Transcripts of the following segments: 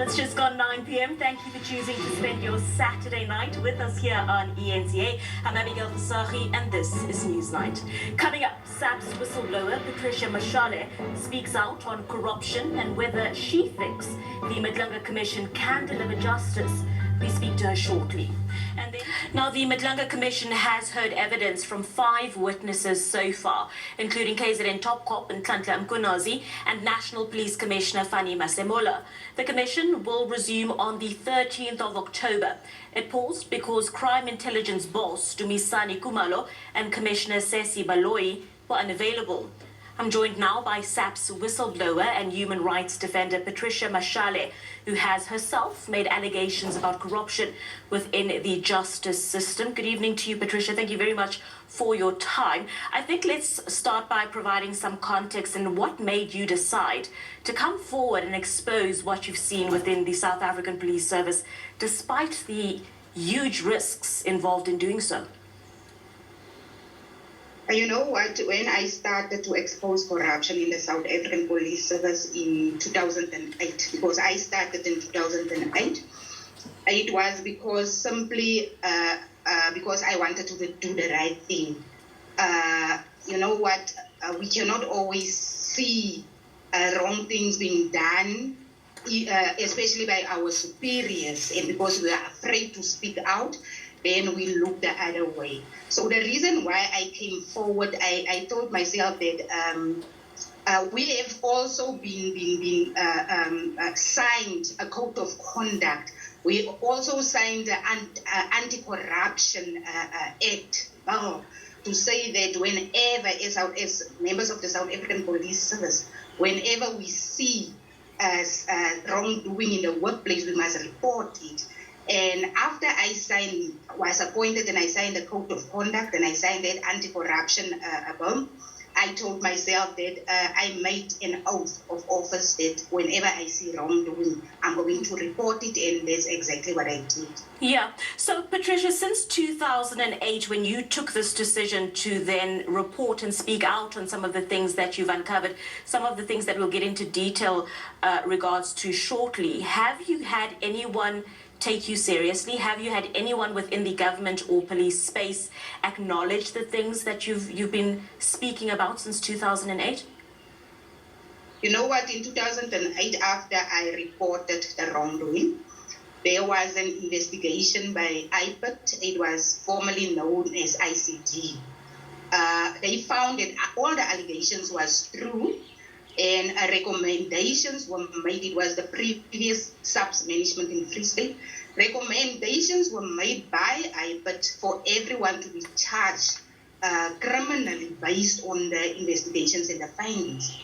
It's just gone 9 p.m. Thank you for choosing to spend your Saturday night with us here on ENCA. I'm Abigail Fasahi, and this is Newsnight. Coming up, SAPS whistleblower Patricia Mashale speaks out on corruption and whether she thinks the Mahlanga Commission can deliver justice. We speak to her shortly. And then, now, the Mahlanga Commission has heard evidence from 5 witnesses so far, including KZN Top Cop Nhlanhla Mkunazi and National Police Commissioner Patricia Mashale. The commission will resume on the 13th of October. It paused because crime intelligence boss Dumisani Kumalo and Commissioner Sesi Baloi were unavailable. I'm joined now by SAPS whistleblower and human rights defender Patricia Mashale, who has herself made allegations about corruption within the justice system. Good evening to you, Patricia. Thank you very much for your time. I think let's start by providing some context and what made you decide to come forward and expose what you've seen within the South African Police Service, despite the huge risks involved in doing so. You know what, when I started to expose corruption in the South African Police Service in 2008, because I started in 2008, it was because simply because I wanted to do the right thing. You know what, we cannot always see wrong things being done, especially by our superiors, and because we are afraid to speak out, then we look the other way. So the reason why I came forward, I told myself that we have also been signed a code of conduct. We also signed the anti-corruption act to say that whenever, as members of the South African Police Service, whenever we see wrongdoing in the workplace, we must report it. And after I was appointed and I signed the code of conduct and I signed that anti-corruption bill, I told myself that I made an oath of office that whenever I see wrongdoing, I'm going to report it, and that's exactly what I did. Yeah. So, Patricia, since 2008, when you took this decision to then report and speak out on some of the things that you've uncovered, some of the things that we'll get into detail regards to shortly, have you had anyone take you seriously? Have you had anyone within the government or police space acknowledge the things that you've been speaking about since 2008? You know what, in 2008, after I reported the wrongdoing, there was an investigation by IPIT. It was formerly known as ICD. They found that all the allegations was true, and recommendations were made. It was the previous SAPS management in Free State. Recommendations were made by IPIT for everyone to be charged criminally based on the investigations and the findings.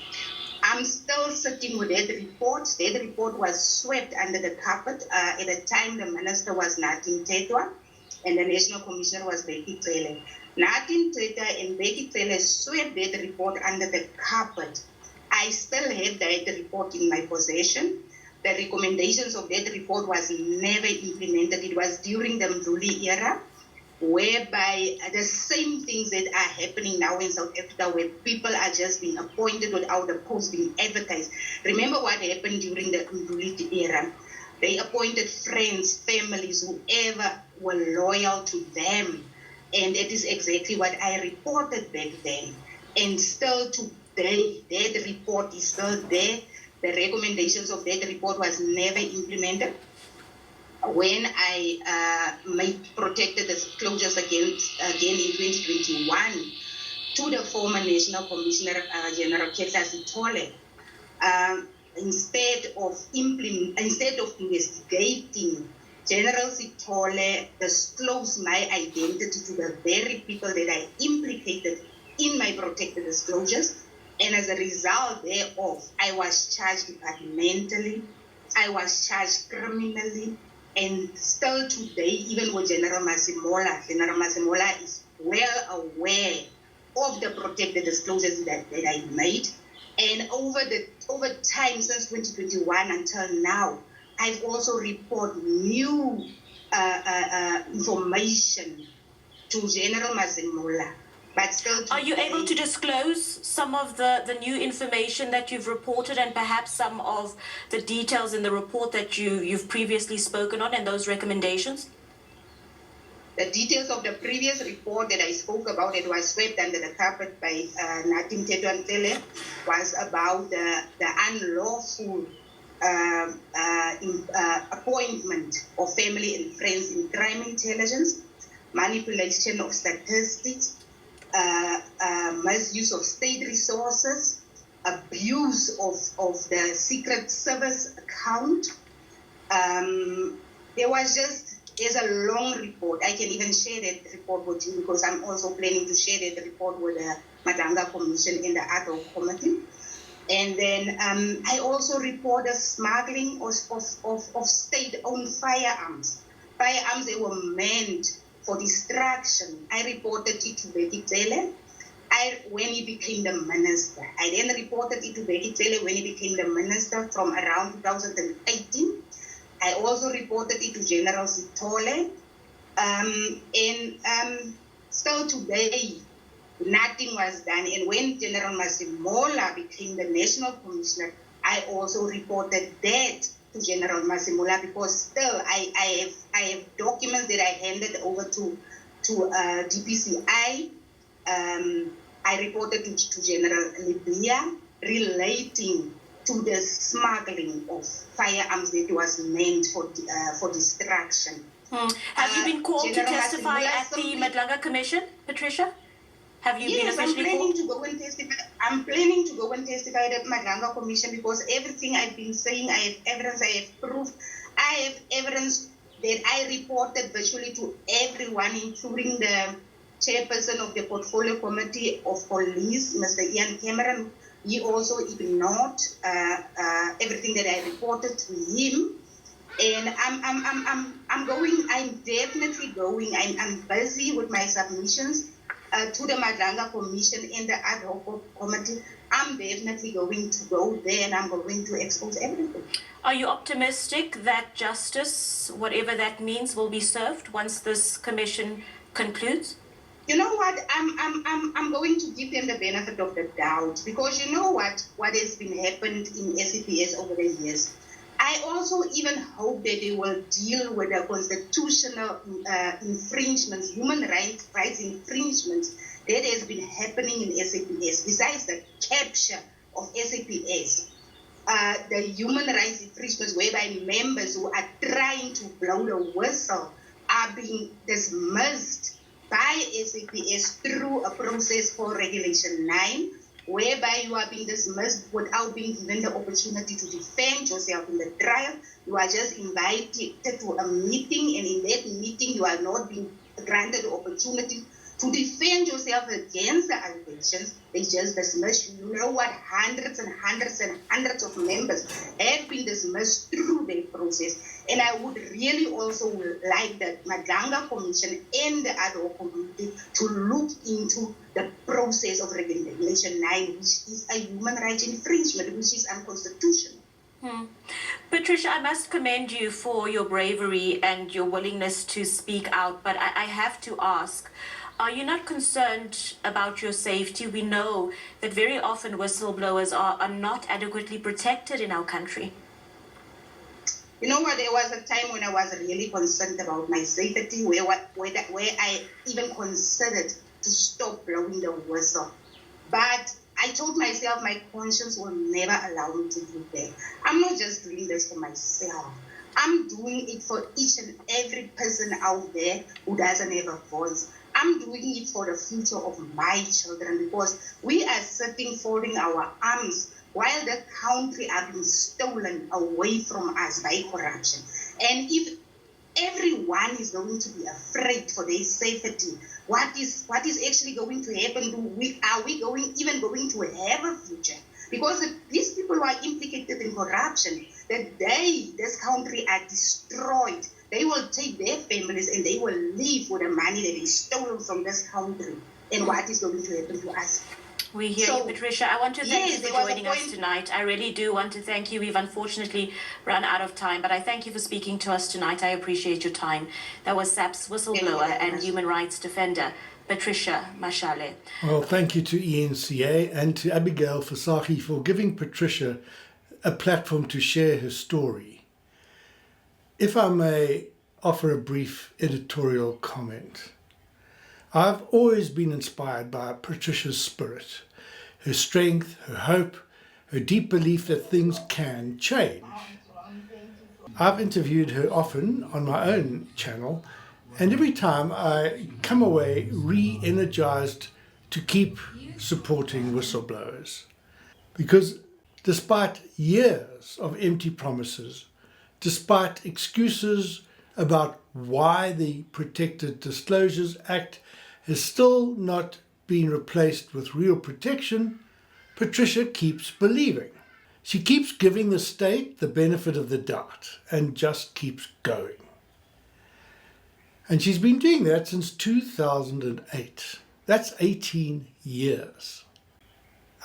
I'm still sitting with that report. That report was swept under the carpet. At the time, the minister was Natin Tetwa, and the National Commissioner was Betty Cele. Natin Tetwa and Betty Cele swept that report under the carpet. I still have that report in my possession. The recommendations of that report was never implemented. It was during the Mdluli era, whereby the same things that are happening now in South Africa, where people are just being appointed without the post being advertised. Remember what happened during the Mdluli era? They appointed friends, families, whoever were loyal to them. And that is exactly what I reported back then. And still today, that report is still there. The recommendations of that report was never implemented. When I made protected disclosures again in 2021 to the former National Commissioner General Ketla Sithole, instead of investigating, General Sithole disclosed my identity to the very people that I implicated in my protected disclosures. And as a result thereof, I was charged departmentally, I was charged criminally, and still today, even with General Mashale is well aware of the protected disclosures that I made. And over time, since 2021 until now, I've also reported new information to General Mashale. But still today, are you able to disclose some of the new information that you've reported and perhaps some of the details in the report that you've previously spoken on and those recommendations? The details of the previous report that I spoke about, it was swept under the carpet by Natim Tetwantele, was about the unlawful appointment of family and friends in crime intelligence, manipulation of statistics, misuse of state resources, abuse of the Secret Service account. There's a long report. I can even share that report with you because I'm also planning to share that report with the Mahlanga Commission in the ad hoc committee. And then I also reported smuggling of state-owned firearms. Firearms, they were meant for destruction. I reported it to Becky Taylor when he became the minister. I then reported it to Becky Taylor when he became the minister from around 2018. I also reported it to General Sitole. Still today, nothing was done. And when General Masimola became the National Commissioner, I also reported that to General Masimola because still I have documents that I handed over to DPCI. I reported to General Libya relating to the smuggling of firearms that was meant for destruction. Have you been called to testify at the Mahlanga Commission, Patricia? Have you been officially called? I'm planning to go and testify at the Mahlanga Commission because everything I've been saying, I have evidence, I have proof. I have evidence that I reported virtually to everyone, including the chairperson of the Portfolio Committee of Police, Mr. Ian Cameron. He also ignored everything that I reported to him. And I'm definitely going. I'm busy with my submissions to the Mahlanga Commission and the ad hoc committee. I'm definitely going to go there and I'm going to expose everything. Are you optimistic that justice, whatever that means, will be served once this commission concludes? You know what? I'm going to give them the benefit of the doubt because you know what has been happened in SAPS over the years. I also even hope that they will deal with the constitutional infringements, human rights infringements that has been happening in SAPS. Besides the capture of SAPS, the human rights infringements whereby members who are trying to blow the whistle are being dismissed by SAPS through a process called Regulation 9, whereby you are being dismissed without being given the opportunity to defend yourself in the trial. You are just invited to a meeting, and in that meeting, you are not being granted the opportunity to defend yourself against the allegations. They just dismiss you. You know what? Hundreds and hundreds and hundreds of members have been dismissed through the process. And I would really also like the Mahlanga Commission and the ad hoc committee to look into the process of Regulation 9, which is a human rights infringement, which is unconstitutional. Patricia, I must commend you for your bravery and your willingness to speak out, but I have to ask, are you not concerned about your safety? We know that very often whistleblowers are not adequately protected in our country. You know what? There was a time when I was really concerned about my safety, where I even considered to stop blowing the whistle. But I told myself my conscience will never allow me to do that. I'm not just doing this for myself. I'm doing it for each and every person out there who doesn't have a voice. I'm doing it for the future of my children because we are sitting folding our arms while the country are being stolen away from us by corruption. And if everyone is going to be afraid for their safety, what is actually going to happen? Are we even going to have a future? Because these people who are implicated in corruption, the day this country are destroyed, they will take their families and they will leave with the money that is stolen from this country. And what is going to happen to us? We hear you, Patricia. I want to thank you for joining us tonight. I really do want to thank you. We've unfortunately run out of time, but I thank you for speaking to us tonight. I appreciate your time. That was SAPS whistleblower and human rights defender, Patricia Mashale. Well, thank you to ENCA and to Abigail Fasahi for giving Patricia a platform to share her story. If I may offer a brief editorial comment. I've always been inspired by Patricia's spirit, her strength, her hope, her deep belief that things can change. I've interviewed her often on my own channel, and every time I come away re-energized to keep supporting whistleblowers. Because despite years of empty promises, despite excuses about why the Protected Disclosures Act has still not been replaced with real protection, Patricia keeps believing. She keeps giving the state the benefit of the doubt and just keeps going. And she's been doing that since 2008. That's 18 years.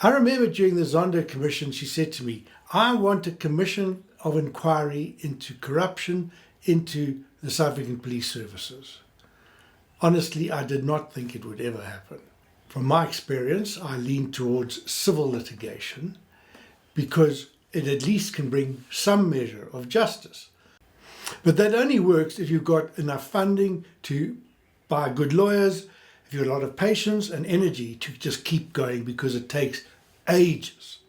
I remember during the Zondo Commission, she said to me, I want a commission of inquiry into corruption into the South African Police Services. Honestly, I did not think it would ever happen. From my experience, I lean towards civil litigation because it at least can bring some measure of justice. But that only works if you've got enough funding to buy good lawyers, if you've got a lot of patience and energy to just keep going because it takes ages,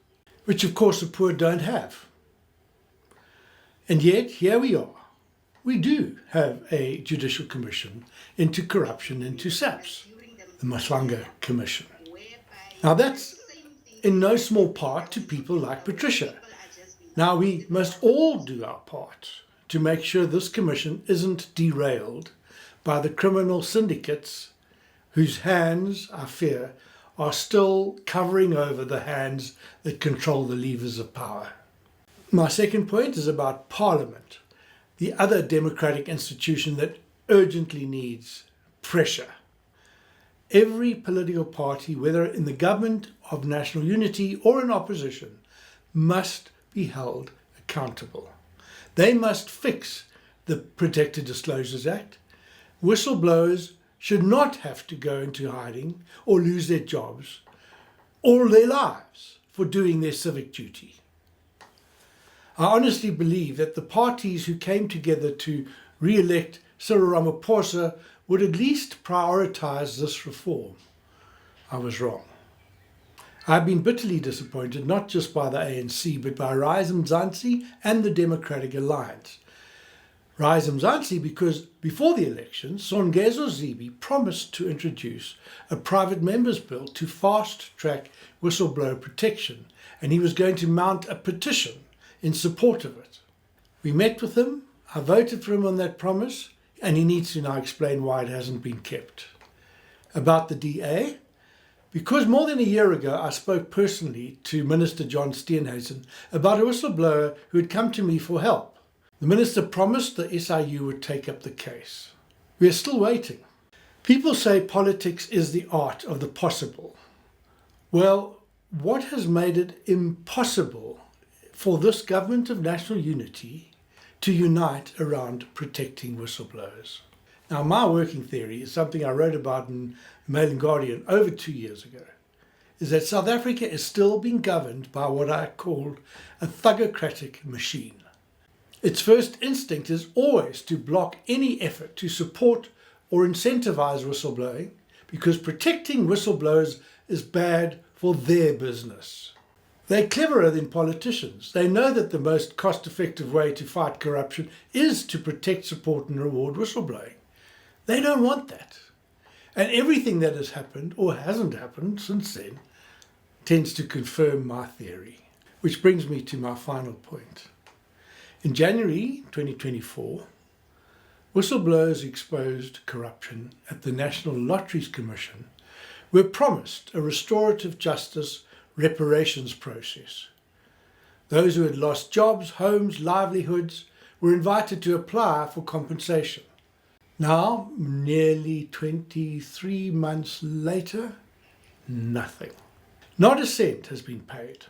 which of course the poor don't have. And yet, here we are. We do have a judicial commission into corruption into SAPS, the Mahlanga Commission. Now that's in no small part to people like Patricia. Now we must all do our part to make sure this commission isn't derailed by the criminal syndicates whose hands, I fear, are still covering over the hands that control the levers of power. My second point is about Parliament, the other democratic institution that urgently needs pressure. Every political party, whether in the government of national unity or in opposition, must be held accountable. They must fix the Protected Disclosures Act. Whistleblowers should not have to go into hiding or lose their jobs or their lives for doing their civic duty. I honestly believe that the parties who came together to re-elect Cyril Ramaphosa would at least prioritise this reform. I was wrong. I've been bitterly disappointed not just by the ANC but by Rise Mzansi and the Democratic Alliance. Rise Mzansi because before the election, Songezo Zibi promised to introduce a private members bill to fast-track whistleblower protection, and he was going to mount a petition in support of it. We met with him, I voted for him on that promise, and he needs to now explain why it hasn't been kept. About the DA, because more than a year ago I spoke personally to Minister John Steenhuisen about a whistleblower who had come to me for help. The Minister promised the SIU would take up the case. We are still waiting. People say politics is the art of the possible. Well, what has made it impossible for this government of national unity to unite around protecting whistleblowers? Now, my working theory is something I wrote about in the Mail and Guardian over 2 years ago, is that South Africa is still being governed by what I called a thugocratic machine. Its first instinct is always to block any effort to support or incentivize whistleblowing because protecting whistleblowers is bad for their business. They're cleverer than politicians. They know that the most cost-effective way to fight corruption is to protect, support and reward whistleblowing. They don't want that. And everything that has happened or hasn't happened since then tends to confirm my theory. Which brings me to my final point. In January 2024, whistleblowers exposed corruption at the National Lotteries Commission were promised a restorative justice reparations process. Those who had lost jobs, homes, livelihoods were invited to apply for compensation. Now, nearly 23 months later, nothing. Not a cent has been paid.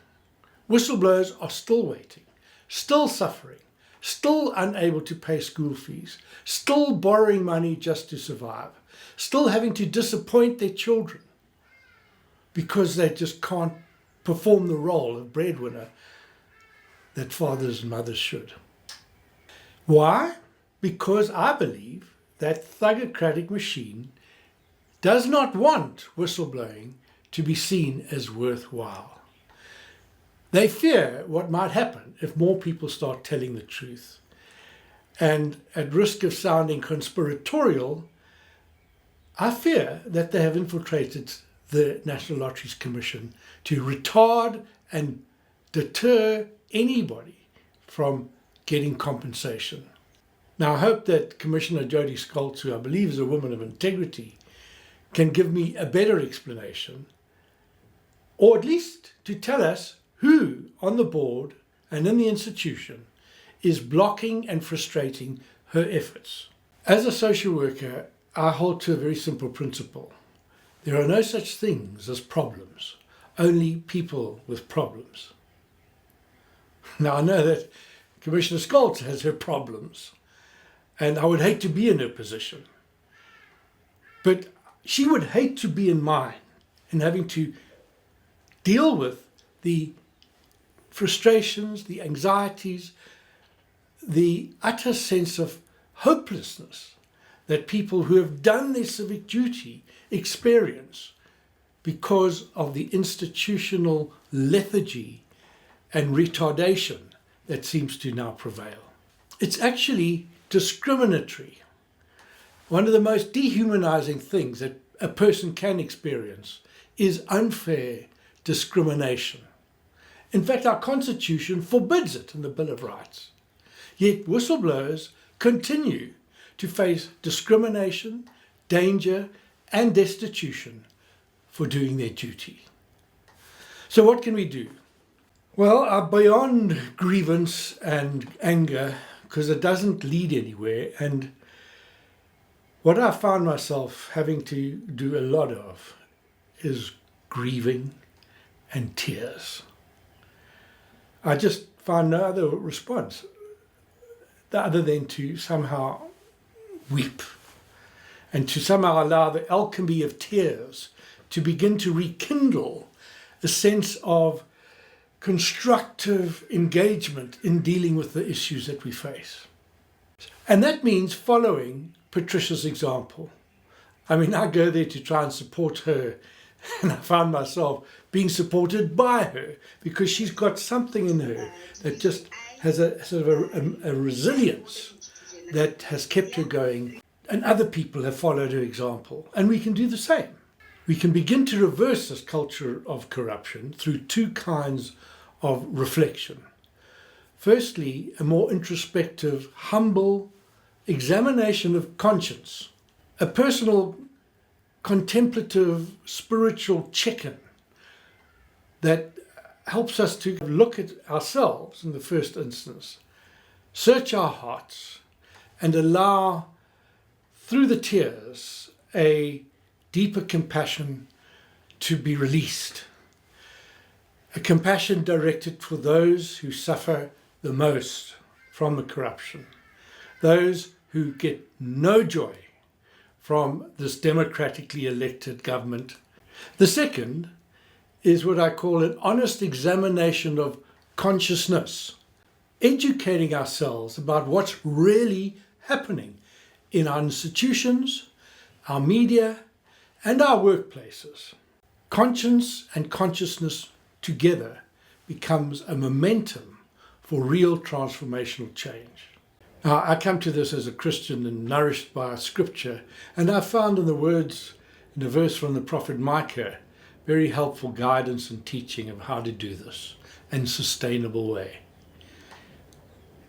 Whistleblowers are still waiting, still suffering, still unable to pay school fees, still borrowing money just to survive, still having to disappoint their children because they just can't perform the role of breadwinner that fathers and mothers should. Why? Because I believe that thugocratic machine does not want whistleblowing to be seen as worthwhile. They fear what might happen if more people start telling the truth. And at risk of sounding conspiratorial, I fear that they have infiltrated the National Lotteries Commission to retard and deter anybody from getting compensation. Now, I hope that Commissioner Jody Scholz, who I believe is a woman of integrity, can give me a better explanation, or at least to tell us who on the board and in the institution is blocking and frustrating her efforts. As a social worker, I hold to a very simple principle. There are no such things as problems, only people with problems. Now, I know that Commissioner Scholz has her problems, and I would hate to be in her position. But she would hate to be in mine and having to deal with the frustrations, the anxieties, the utter sense of hopelessness that people who have done their civic duty experience because of the institutional lethargy and retardation that seems to now prevail. It's actually discriminatory. One of the most dehumanizing things that a person can experience is unfair discrimination. In fact, our Constitution forbids it in the Bill of Rights. Yet whistleblowers continue to face discrimination, danger, and destitution for doing their duty. So what can we do? Well, beyond grievance and anger, because it doesn't lead anywhere, and what I found myself having to do a lot of is grieving and tears. I just found no other response other than to somehow weep and to somehow allow the alchemy of tears to begin to rekindle a sense of constructive engagement in dealing with the issues that we face. And that means following Patricia's example. I mean, I go there to try and support her, and I found myself being supported by her because she's got something in her that just has a sort of a resilience that has kept her going, and other people have followed her example, and we can do the same. We can begin to reverse this culture of corruption through two kinds of reflection. Firstly, a more introspective, humble examination of conscience, a personal, contemplative, spiritual check-in that helps us to look at ourselves in the first instance, search our hearts, and allow, through the tears, a deeper compassion to be released. A compassion directed for those who suffer the most from the corruption, those who get no joy from this democratically elected government. The second is what I call an honest examination of consciousness, educating ourselves about what's really happening in our institutions, our media, and our workplaces. Conscience and consciousness together becomes a momentum for real transformational change. Now, I come to this as a Christian and nourished by Scripture, and I found in the words, in a verse from the prophet Micah, very helpful guidance and teaching of how to do this in a sustainable way.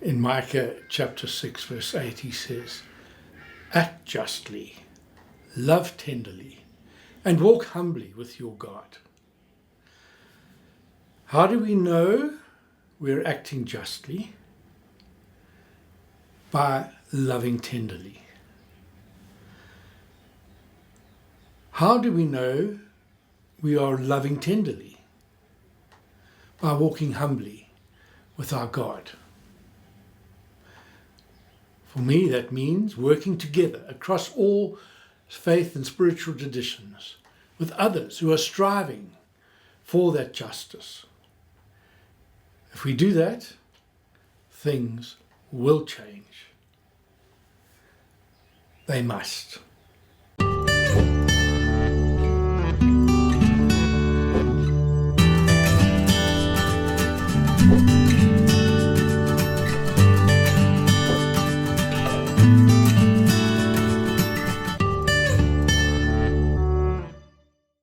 In Micah chapter 6, verse 8, he says, "Act justly, love tenderly, and walk humbly with your God." How do we know we're acting justly? By loving tenderly. How do we know we are loving tenderly? By walking humbly with our God. For me, that means working together across all faith and spiritual traditions with others who are striving for that justice. If we do that, things will change. They must.